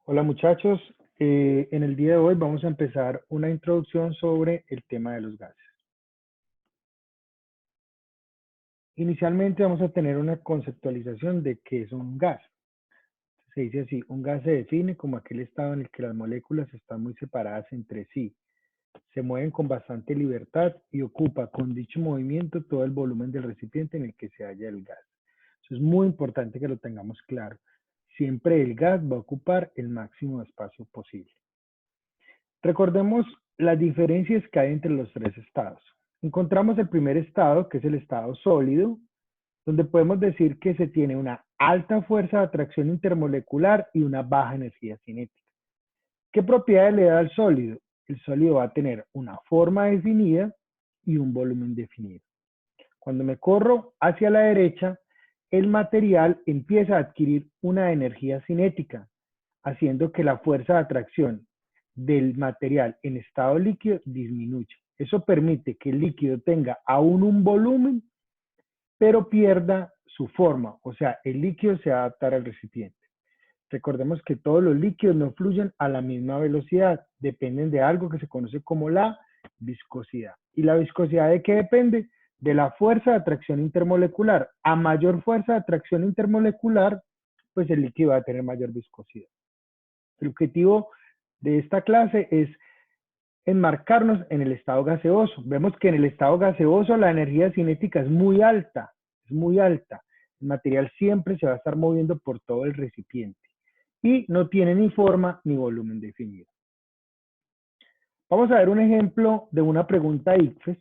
Hola muchachos, en el día de hoy vamos a empezar una introducción sobre el tema de los gases. Inicialmente vamos a tener una conceptualización de qué es un gas. Se dice así, un gas se define como aquel estado en el que las moléculas están muy separadas entre sí, se mueven con bastante libertad y ocupa con dicho movimiento todo el volumen del recipiente en el que se halla el gas. Eso es muy importante que lo tengamos claro. Siempre el gas va a ocupar el máximo espacio posible. Recordemos las diferencias que hay entre los tres estados. Encontramos el primer estado, que es el estado sólido, donde podemos decir que se tiene una alta fuerza de atracción intermolecular y una baja energía cinética. ¿Qué propiedades le da al sólido? El sólido va a tener una forma definida y un volumen definido. Cuando me corro hacia la derecha, el material empieza a adquirir una energía cinética, haciendo que la fuerza de atracción del material en estado líquido disminuya. Eso permite que el líquido tenga aún un volumen, pero pierda su forma, o sea, el líquido se va a adaptar al recipiente. Recordemos que todos los líquidos no fluyen a la misma velocidad, dependen de algo que se conoce como la viscosidad. ¿Y la viscosidad de qué depende? De la fuerza de atracción intermolecular. A mayor fuerza de atracción intermolecular, pues el líquido va a tener mayor viscosidad. El objetivo de esta clase es enmarcarnos en el estado gaseoso. Vemos que en el estado gaseoso la energía cinética es muy alta, es muy alta. El material siempre se va a estar moviendo por todo el recipiente y no tiene ni forma ni volumen definido. Vamos a ver un ejemplo de una pregunta ICFES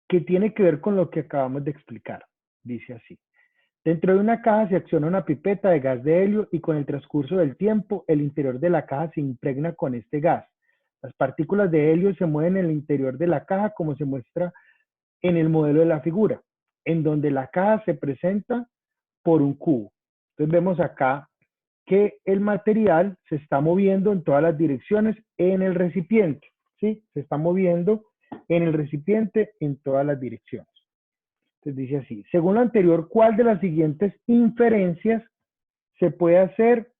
que tiene que ver con lo que acabamos de explicar. Dice así: dentro de una caja se acciona una pipeta de gas de helio y con el transcurso del tiempo el interior de la caja se impregna con este gas. Las partículas de helio se mueven en el interior de la caja como se muestra en el modelo de la figura, en donde la caja se presenta por un cubo. Entonces vemos acá que el material se está moviendo en todas las direcciones en el recipiente, ¿sí? Se está moviendo en el recipiente en todas las direcciones. Entonces dice así: según lo anterior, ¿cuál de las siguientes inferencias se puede hacer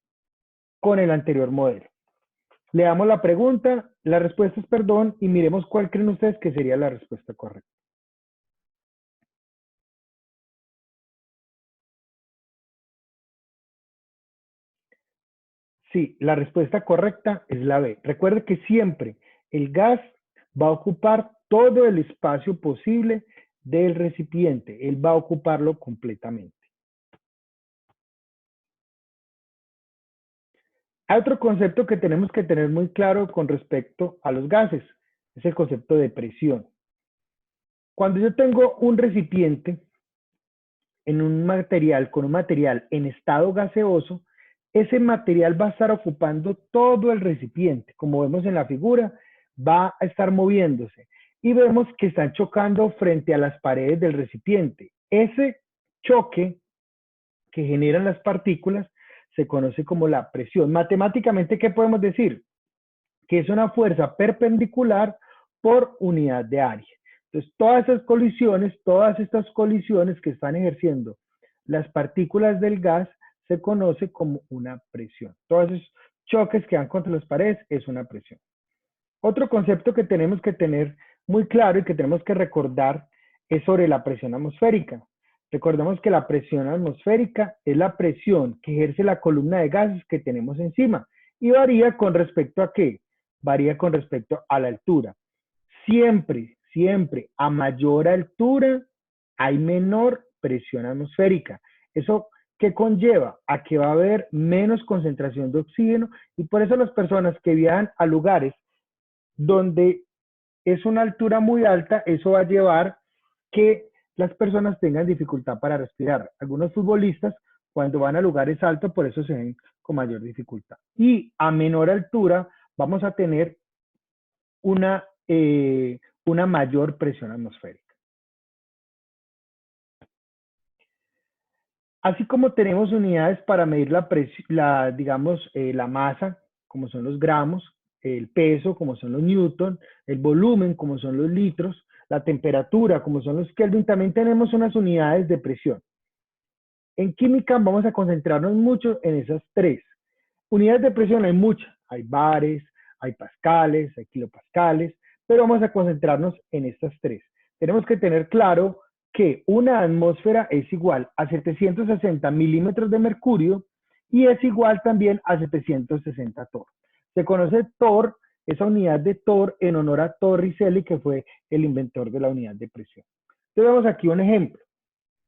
con el anterior modelo? Leamos la pregunta, la respuesta es perdón, y miremos cuál creen ustedes que sería la respuesta correcta. Sí, la respuesta correcta es la B. Recuerde que siempre el gas va a ocupar todo el espacio posible del recipiente. Él va a ocuparlo completamente. Hay otro concepto que tenemos que tener muy claro con respecto a los gases. Es el concepto de presión. Cuando yo tengo un recipiente en un material, con un material en estado gaseoso, ese material va a estar ocupando todo el recipiente. Como vemos en la figura, va a estar moviéndose. Y vemos que están chocando frente a las paredes del recipiente. Ese choque que generan las partículas se conoce como la presión. Matemáticamente, ¿qué podemos decir? Que es una fuerza perpendicular por unidad de área. Entonces, todas estas colisiones que están ejerciendo las partículas del gas se conoce como una presión. Todos esos choques que dan contra las paredes es una presión. Otro concepto que tenemos que tener muy claro y que tenemos que recordar es sobre la presión atmosférica. Recordemos que la presión atmosférica es la presión que ejerce la columna de gases que tenemos encima y varía con respecto a ¿qué? Varía con respecto a la altura. Siempre, siempre, a mayor altura hay menor presión atmosférica. Eso que conlleva a que va a haber menos concentración de oxígeno y por eso las personas que viajan a lugares donde es una altura muy alta, eso va a llevar que las personas tengan dificultad para respirar. Algunos futbolistas, cuando van a lugares altos, por eso se ven con mayor dificultad. Y a menor altura vamos a tener una mayor presión atmosférica. Así como tenemos unidades para medir la masa, como son los gramos, el peso, como son los newton, el volumen, como son los litros, la temperatura, como son los Kelvin, también tenemos unas unidades de presión. En química vamos a concentrarnos mucho en esas tres. Unidades de presión hay muchas, hay bares, hay pascales, hay kilopascales, pero vamos a concentrarnos en estas tres. Tenemos que tener claro que una atmósfera es igual a 760 milímetros de mercurio y es igual también a 760 torr. Se conoce torr, esa unidad de torr, en honor a Torricelli, que fue el inventor de la unidad de presión. Entonces vemos aquí un ejemplo.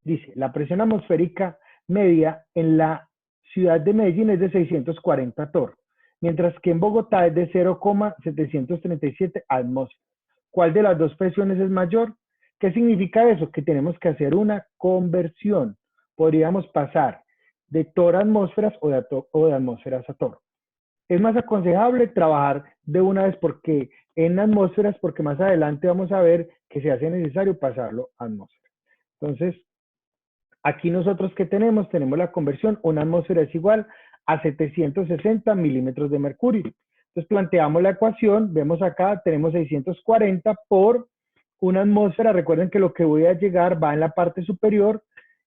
Dice, la presión atmosférica media en la ciudad de Medellín es de 640 torr, mientras que en Bogotá es de 0,737 atmósferas. ¿Cuál de las dos presiones es mayor? ¿Qué significa eso? Que tenemos que hacer una conversión. Podríamos pasar de torr a atmósferas o de atmósferas a torr. Es más aconsejable trabajar de una vez porque en atmósferas, porque más adelante vamos a ver que se hace necesario pasarlo a atmósferas. Entonces, aquí nosotros que tenemos la conversión, una atmósfera es igual a 760 milímetros de mercurio. Entonces planteamos la ecuación, vemos acá, tenemos 640 por una atmósfera, recuerden que lo que voy a llegar va en la parte superior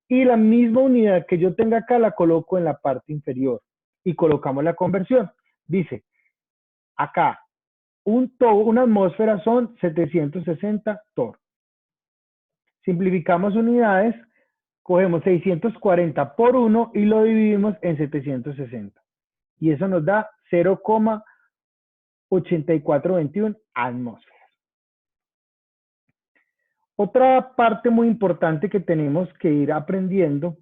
y la misma unidad que yo tenga acá la coloco en la parte inferior y colocamos la conversión. Dice, acá, una atmósfera son 760 torr. Simplificamos unidades, cogemos 640 por 1 y lo dividimos en 760. Y eso nos da 0,8421 atmósferas. Otra parte muy importante que tenemos que ir aprendiendo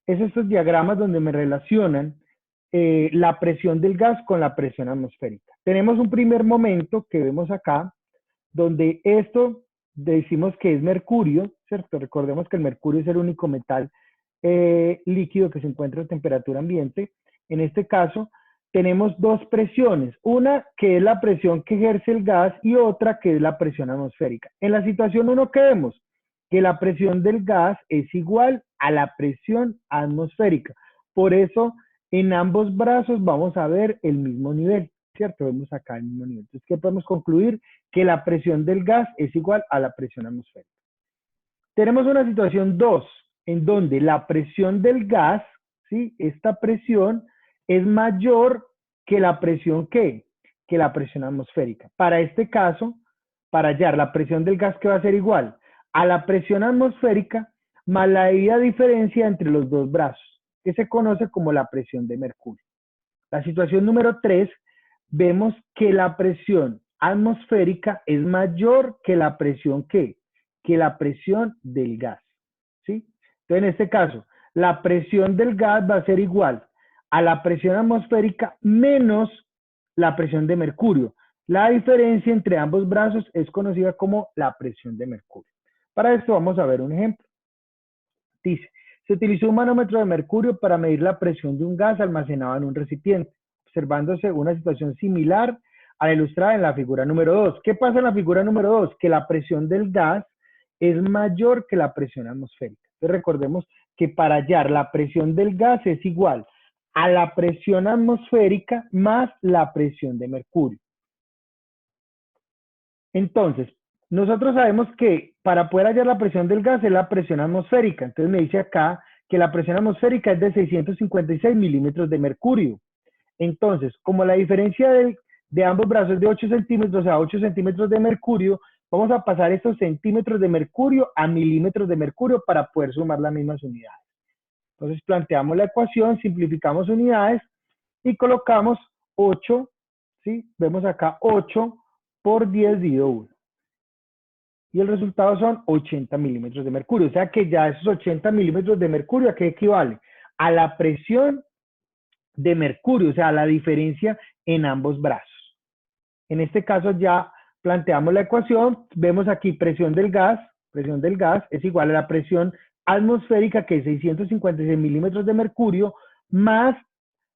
es estos diagramas donde me relacionan la presión del gas con la presión atmosférica. Tenemos un primer momento que vemos acá, donde esto decimos que es mercurio, ¿cierto? Recordemos que el mercurio es el único metal líquido que se encuentra a temperatura ambiente. En este caso, tenemos dos presiones, una que es la presión que ejerce el gas y otra que es la presión atmosférica. En la situación 1, ¿qué vemos? Que la presión del gas es igual a la presión atmosférica. Por eso, en ambos brazos vamos a ver el mismo nivel, ¿cierto? Vemos acá el mismo nivel. Entonces, ¿qué podemos concluir? Que la presión del gas es igual a la presión atmosférica. Tenemos una situación 2, en donde la presión del gas, ¿sí? Esta presión es mayor que la presión ¿qué? Que la presión atmosférica. Para este caso, para hallar la presión del gas, que va a ser igual a la presión atmosférica más la debida diferencia entre los dos brazos, que se conoce como la presión de mercurio. La situación número 3, vemos que la presión atmosférica es mayor que la presión ¿qué? Que la presión del gas, ¿sí? Entonces, en este caso, la presión del gas va a ser igual a la presión atmosférica menos la presión de mercurio. La diferencia entre ambos brazos es conocida como la presión de mercurio. Para esto vamos a ver un ejemplo. Dice, se utilizó un manómetro de mercurio para medir la presión de un gas almacenado en un recipiente, observándose una situación similar a la ilustrada en la figura número 2. ¿Qué pasa en la figura número 2? Que la presión del gas es mayor que la presión atmosférica. Entonces recordemos que para hallar la presión del gas es igual a la presión atmosférica más la presión de mercurio. Entonces, nosotros sabemos que para poder hallar la presión del gas es la presión atmosférica. Entonces me dice acá que la presión atmosférica es de 656 milímetros de mercurio. Entonces, como la diferencia de ambos brazos es de 8 centímetros, o sea, 8 centímetros de mercurio, vamos a pasar estos centímetros de mercurio a milímetros de mercurio para poder sumar las mismas unidades. Entonces planteamos la ecuación, simplificamos unidades y colocamos 8, ¿sí? Vemos acá 8 por 10 dividido 1. Y el resultado son 80 milímetros de mercurio. O sea que ya esos 80 milímetros de mercurio, ¿a qué equivale? A la presión de mercurio, o sea, la diferencia en ambos brazos. En este caso ya planteamos la ecuación, vemos aquí presión del gas es igual a la presión atmosférica, que es 656 milímetros de mercurio, más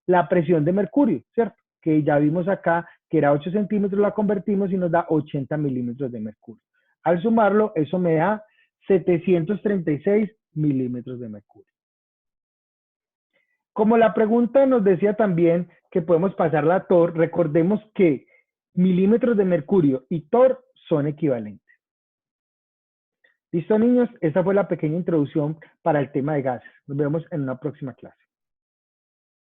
la presión de mercurio, ¿cierto? Que ya vimos acá que era 8 centímetros, la convertimos y nos da 80 milímetros de mercurio. Al sumarlo, eso me da 736 milímetros de mercurio. Como la pregunta nos decía también que podemos pasar la torr, recordemos que milímetros de mercurio y torr son equivalentes. ¿Listo, niños? Esta fue la pequeña introducción para el tema de gases. Nos vemos en una próxima clase.